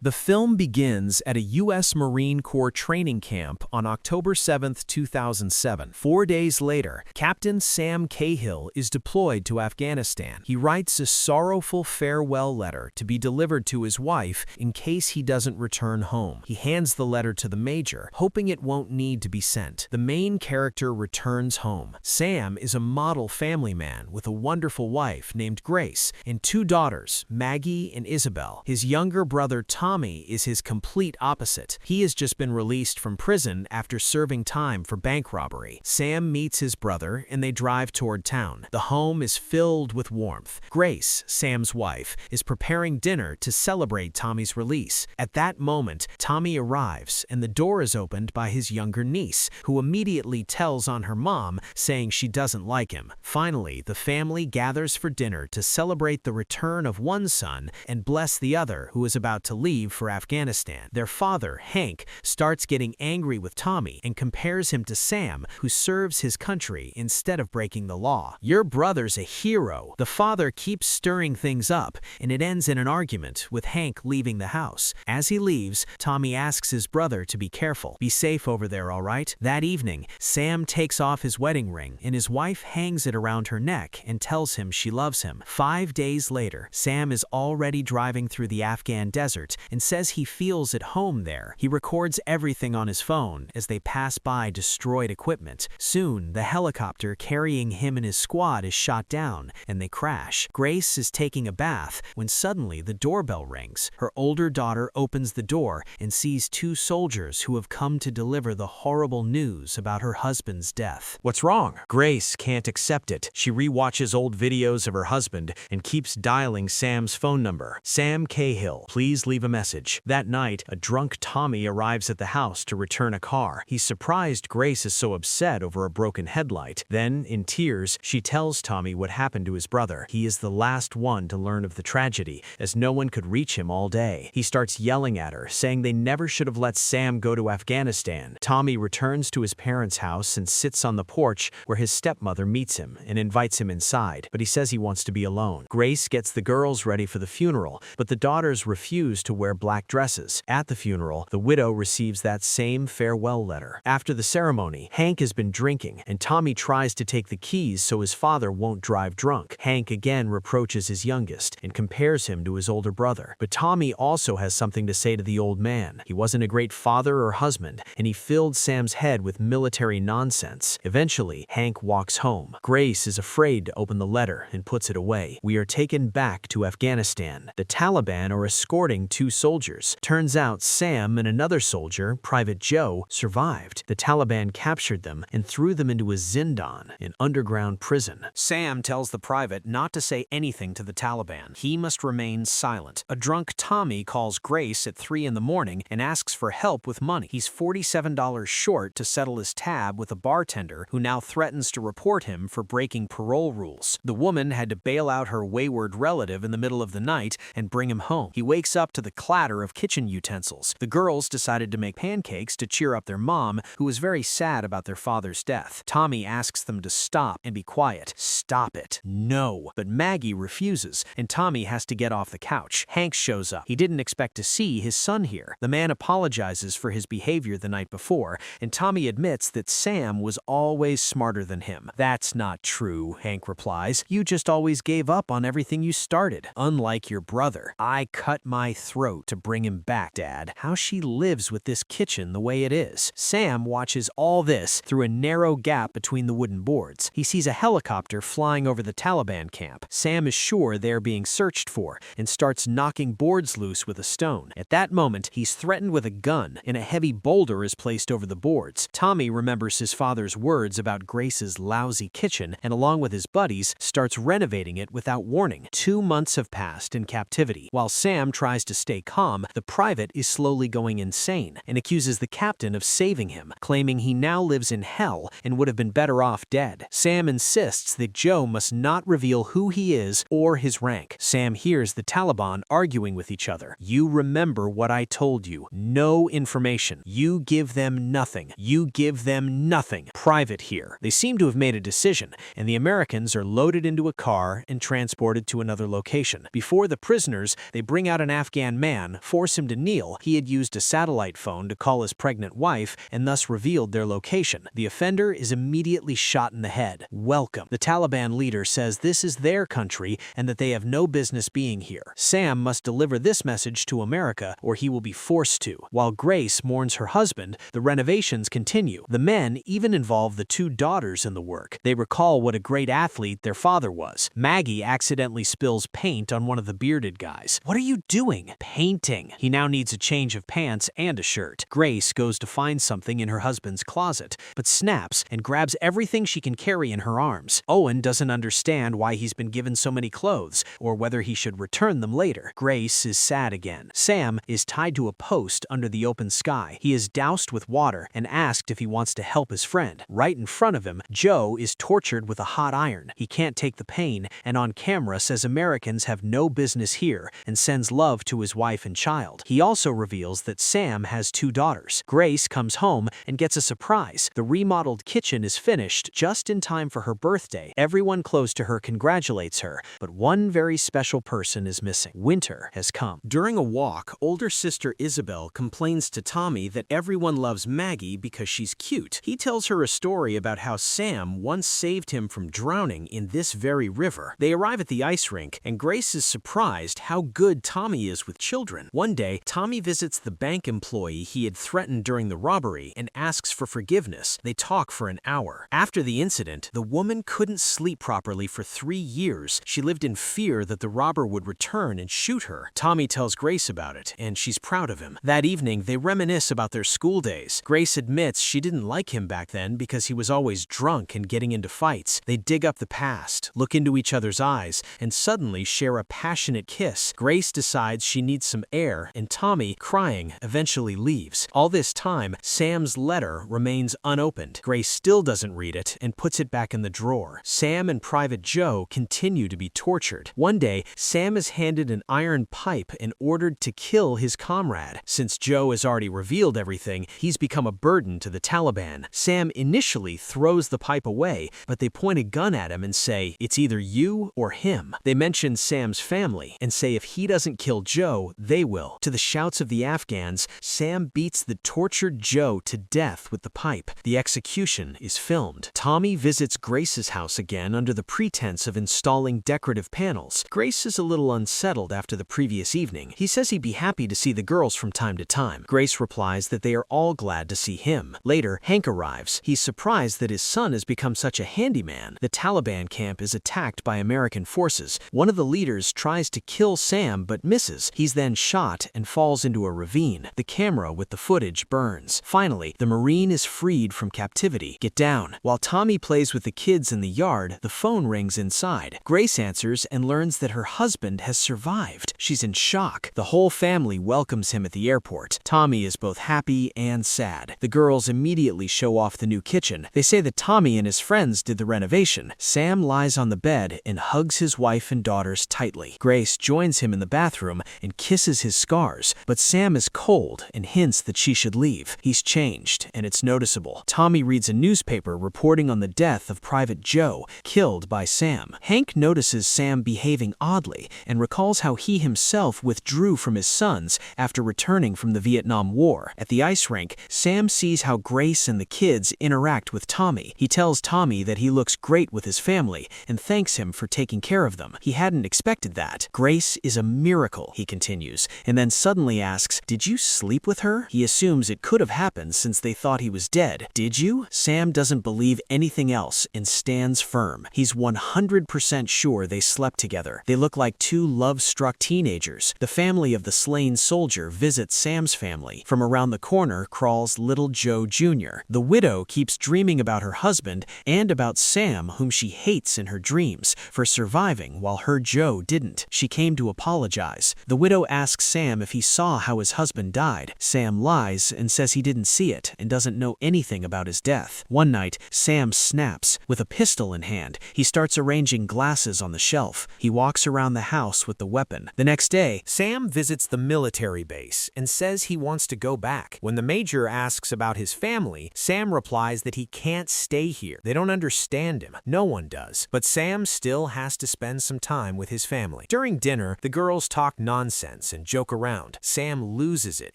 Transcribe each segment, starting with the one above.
The film begins at a U.S. Marine Corps training camp on October 7, 2007. 4 days later, Captain Sam Cahill is deployed to Afghanistan. He writes a sorrowful farewell letter to be delivered to his wife in case he doesn't return home. He hands the letter to the major, hoping it won't need to be sent. The main character returns home. Sam is a model family man with a wonderful wife named Grace and 2 daughters, Maggie and Isabel. His younger brother Tommy is his complete opposite. He has just been released from prison after serving time for bank robbery. Sam meets his brother and they drive toward town. The home is filled with warmth. Grace, Sam's wife, is preparing dinner to celebrate Tommy's release. At that moment, Tommy arrives and the door is opened by his younger niece, who immediately tells on her mom, saying she doesn't like him. Finally, the family gathers for dinner to celebrate the return of one son and bless the other, who is about to leave for Afghanistan. Their father, Hank, starts getting angry with Tommy and compares him to Sam, who serves his country instead of breaking the law. "Your brother's a hero." The father keeps stirring things up, and it ends in an argument, with Hank leaving the house. As he leaves, Tommy asks his brother to be careful. "Be safe over there, all right?" That evening, Sam takes off his wedding ring, and his wife hangs it around her neck and tells him she loves him. 5 days later, Sam is already driving through the Afghan desert and says he feels at home there. He records everything on his phone as they pass by destroyed equipment. Soon, the helicopter carrying him and his squad is shot down, and they crash. Grace is taking a bath when suddenly the doorbell rings. Her older daughter opens the door and sees 2 soldiers who have come to deliver the horrible news about her husband's death. "What's wrong?" Grace can't accept it. She rewatches old videos of her husband and keeps dialing Sam's phone number. "Sam Cahill, please leave a message." That night, a drunk Tommy arrives at the house to return a car. He's surprised Grace is so upset over a broken headlight. Then, in tears, she tells Tommy what happened to his brother. He is the last one to learn of the tragedy, as no one could reach him all day. He starts yelling at her, saying they never should have let Sam go to Afghanistan. Tommy returns to his parents' house and sits on the porch where his stepmother meets him and invites him inside, but he says he wants to be alone. Grace gets the girls ready for the funeral, but the daughters refuse to wear black dresses. At the funeral, the widow receives that same farewell letter. After the ceremony, Hank has been drinking, and Tommy tries to take the keys so his father won't drive drunk. Hank again reproaches his youngest and compares him to his older brother. But Tommy also has something to say to the old man. He wasn't a great father or husband, and he filled Sam's head with military nonsense. Eventually, Hank walks home. Grace is afraid to open the letter and puts it away. We are taken back to Afghanistan. The Taliban are escorting 2 soldiers. Turns out Sam and another soldier, Private Joe, survived. The Taliban captured them and threw them into a zindan, an underground prison. Sam tells the private not to say anything to the Taliban. He must remain silent. A drunk Tommy calls Grace at 3 in the morning and asks for help with money. He's $47 short to settle his tab with a bartender who now threatens to report him for breaking parole rules. The woman had to bail out her wayward relative in the middle of the night and bring him home. He wakes up to the clatter of kitchen utensils. The girls decided to make pancakes to cheer up their mom, who was very sad about their father's death. Tommy asks them to stop and be quiet. "Stop it." "No." But Maggie refuses, and Tommy has to get off the couch. Hank shows up. He didn't expect to see his son here. The man apologizes for his behavior the night before, and Tommy admits that Sam was always smarter than him. "That's not true," Hank replies. "You just always gave up on everything you started. Unlike your brother. I cut my throat to bring him back, Dad. How she lives with this kitchen the way it is." Sam watches all this through a narrow gap between the wooden boards. He sees a helicopter flying over the Taliban camp. Sam is sure they're being searched for and starts knocking boards loose with a stone. At that moment, he's threatened with a gun, and a heavy boulder is placed over the boards. Tommy remembers his father's words about Grace's lousy kitchen, and along with his buddies, starts renovating it without warning. 2 months have passed in captivity. While Sam tries to stay calm, the private is slowly going insane and accuses the captain of saving him, claiming he now lives in hell and would have been better off dead. Sam insists that Joe must not reveal who he is or his rank. Sam hears the Taliban arguing with each other. "You remember what I told you. No information. You give them nothing. You give them nothing. Private here." They seem to have made a decision, and the Americans are loaded into a car and transported to another location. Before the prisoners, they bring out an Afghan man man, force him to kneel. He had used a satellite phone to call his pregnant wife and thus revealed their location. The offender is immediately shot in the head. Welcome. The Taliban leader says this is their country and that they have no business being here. Sam must deliver this message to America or he will be forced to. While Grace mourns her husband, the renovations continue. The men even involve the two daughters in the work. They recall what a great athlete their father was. Maggie accidentally spills paint on one of the bearded guys. What are you doing? Painting. He now needs a change of pants and a shirt. Grace goes to find something in her husband's closet, but snaps and grabs everything she can carry in her arms. Owen doesn't understand why he's been given so many clothes, or whether he should return them later. Grace is sad again. Sam is tied to a post under the open sky. He is doused with water and asked if he wants to help his friend. Right in front of him, Joe is tortured with a hot iron. He can't take the pain, and on camera says Americans have no business here and sends love to his wife and child. He also reveals that Sam has two daughters. Grace comes home and gets a surprise. The remodeled kitchen is finished just in time for her birthday. Everyone close to her congratulates her, but one very special person is missing. Winter has come. During a walk, older sister Isabel complains to Tommy that everyone loves Maggie because she's cute. He tells her a story about how Sam once saved him from drowning in this very river. They arrive at the ice rink, and Grace is surprised how good Tommy is with children. One day, Tommy visits the bank employee he had threatened during the robbery and asks for forgiveness. They talk for an hour. After the incident, the woman couldn't sleep properly for 3 years. She lived in fear that the robber would return and shoot her. Tommy tells Grace about it, and she's proud of him. That evening, they reminisce about their school days. Grace admits she didn't like him back then because he was always drunk and getting into fights. They dig up the past, look into each other's eyes, and suddenly share a passionate kiss. Grace decides she needs some air, and Tommy, crying, eventually leaves. All this time, Sam's letter remains unopened. Grace still doesn't read it and puts it back in the drawer. Sam and Private Joe continue to be tortured. One day, Sam is handed an iron pipe and ordered to kill his comrade. Since Joe has already revealed everything, he's become a burden to the Taliban. Sam initially throws the pipe away, but they point a gun at him and say, "It's either you or him." They mention Sam's family and say if he doesn't kill Joe, they will. To the shouts of the Afghans, Sam beats the tortured Joe to death with the pipe. The execution is filmed. Tommy visits Grace's house again under the pretense of installing decorative panels. Grace is a little unsettled after the previous evening. He says he'd be happy to see the girls from time to time. Grace replies that they are all glad to see him. Later, Hank arrives. He's surprised that his son has become such a handyman. The Taliban camp is attacked by American forces. One of the leaders tries to kill Sam but misses. He's then shot and falls into a ravine. The camera with the footage burns. Finally, the Marine is freed from captivity. Get down. While Tommy plays with the kids in the yard, the phone rings inside. Grace answers and learns that her husband has survived. She's in shock. The whole family welcomes him at the airport. Tommy is both happy and sad. The girls immediately show off the new kitchen. They say that Tommy and his friends did the renovation. Sam lies on the bed and hugs his wife and daughters tightly. Grace joins him in the bathroom and kisses his scars, but Sam is cold and hints that she should leave. He's changed, and it's noticeable. Tommy reads a newspaper reporting on the death of Private Joe, killed by Sam. Hank notices Sam behaving oddly and recalls how he himself withdrew from his sons after returning from the Vietnam War. At the ice rink, Sam sees how Grace and the kids interact with Tommy. He tells Tommy that he looks great with his family and thanks him for taking care of them. He hadn't expected that. Grace is a miracle, he continues, and then suddenly asks, "Did you sleep with her?" He assumes it could have happened since they thought he was dead. "Did you?" Sam doesn't believe anything else and stands firm. He's 100% sure they slept together. They look like two love-struck teenagers. The family of the slain soldier visits Sam's family. From around the corner crawls little Joe Jr. The widow keeps dreaming about her husband and about Sam, whom she hates in her dreams, for surviving while her Joe didn't. She came to apologize. The widow asks Sam if he saw how his husband died. Sam lies and says he didn't see it and doesn't know anything about his death. One night, Sam snaps. With a pistol in hand, he starts arranging glasses on the shelf. He walks around the house with the weapon. The next day, Sam visits the military base and says he wants to go back. When the major asks about his family, Sam replies that he can't stay here. They don't understand him. No one does. But Sam still has to spend some time with his family. During dinner, the girls talk nonsense nonsense and joke around. Sam loses it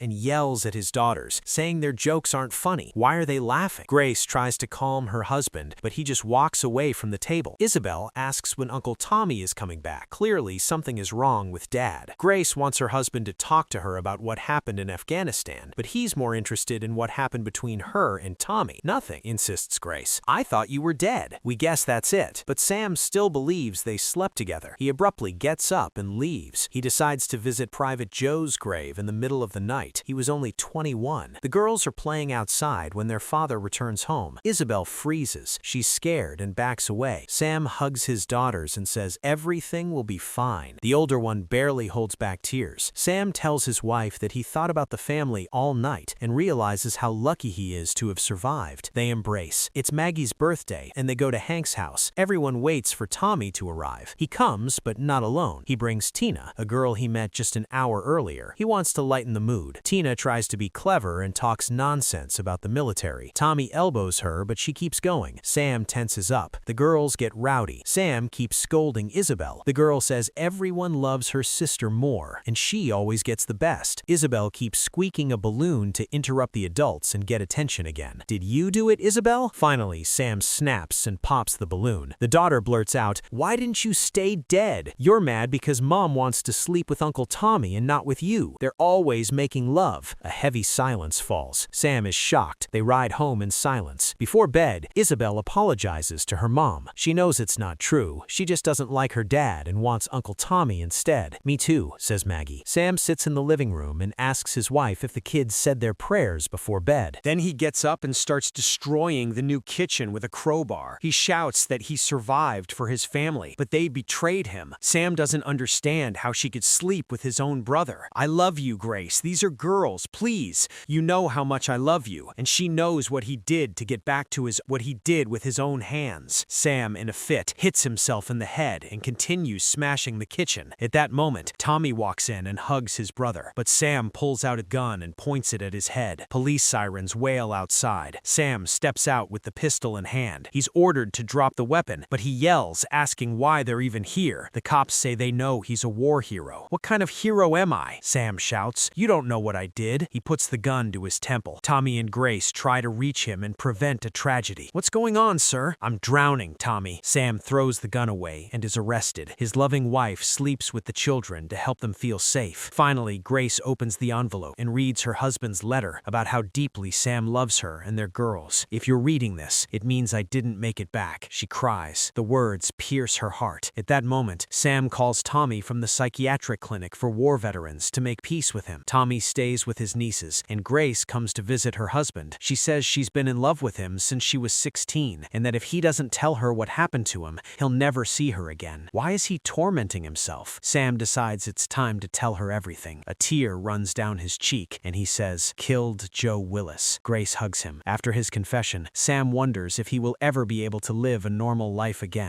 and yells at his daughters, saying their jokes aren't funny. Why are they laughing? Grace tries to calm her husband, but he just walks away from the table. Isabel asks when Uncle Tommy is coming back. Clearly, something is wrong with Dad. Grace wants her husband to talk to her about what happened in Afghanistan, but he's more interested in what happened between her and Tommy. Nothing, insists Grace. I thought you were dead. We guess that's it. But Sam still believes they slept together. He abruptly gets up and leaves. He decides to visit Private Joe's grave in the middle of the night. He was only 21. The girls are playing outside when their father returns home. Isabel freezes. She's scared and backs away. Sam hugs his daughters and says everything will be fine. The older one barely holds back tears. Sam tells his wife that he thought about the family all night and realizes how lucky he is to have survived. They embrace. It's Maggie's birthday, and they go to Hank's house. Everyone waits for Tommy to arrive. He comes, but not alone. He brings Tina, a girl he met just an hour earlier. He wants to lighten the mood. Tina tries to be clever and talks nonsense about the military. Tommy elbows her, but she keeps going. Sam tenses up. The girls get rowdy. Sam keeps scolding Isabel. The girl says everyone loves her sister more, and she always gets the best. Isabel keeps squeaking a balloon to interrupt the adults and get attention again. Did you do it, Isabel? Finally, Sam snaps and pops the balloon. The daughter blurts out, "Why didn't you stay dead? You're mad because Mom wants to sleep with Uncle Tommy and not with you. They're always making love." A heavy silence falls. Sam is shocked. They ride home in silence. Before bed, Isabel apologizes to her mom. She knows it's not true. She just doesn't like her dad and wants Uncle Tommy instead. "Me too," says Maggie. Sam sits in the living room and asks his wife if the kids said their prayers before bed. Then he gets up and starts destroying the new kitchen with a crowbar. He shouts that he survived for his family, but they betrayed him. Sam doesn't understand how she could sleep with his own brother. "I love you, Grace. These are girls. Please. You know how much I love you." And she knows what he did to get back to what he did with his own hands. Sam, in a fit, hits himself in the head and continues smashing the kitchen. At that moment, Tommy walks in and hugs his brother, but Sam pulls out a gun and points it at his head. Police sirens wail outside. Sam steps out with the pistol in hand. He's ordered to drop the weapon, but he yells, asking why they're even here. The cops say they know he's a war hero. "What kind of hero am I?" Sam shouts. "You don't know what I did." He puts the gun to his temple. Tommy and Grace try to reach him and prevent a tragedy. "What's going on, sir?" "I'm drowning, Tommy." Sam throws the gun away and is arrested. His loving wife sleeps with the children to help them feel safe. Finally, Grace opens the envelope and reads her husband's letter about how deeply Sam loves her and their girls. "If you're reading this, it means I didn't make it back," she cries. The words pierce her heart. At that moment, Sam calls Tommy from the psychiatric clinic for war veterans to make peace with him. Tommy stays with his nieces, and Grace comes to visit her husband. She says she's been in love with him since she was 16, and that if he doesn't tell her what happened to him, he'll never see her again. Why is he tormenting himself? Sam decides it's time to tell her everything. A tear runs down his cheek, and he says, "Killed Joe Willis." Grace hugs him. After his confession, Sam wonders if he will ever be able to live a normal life again.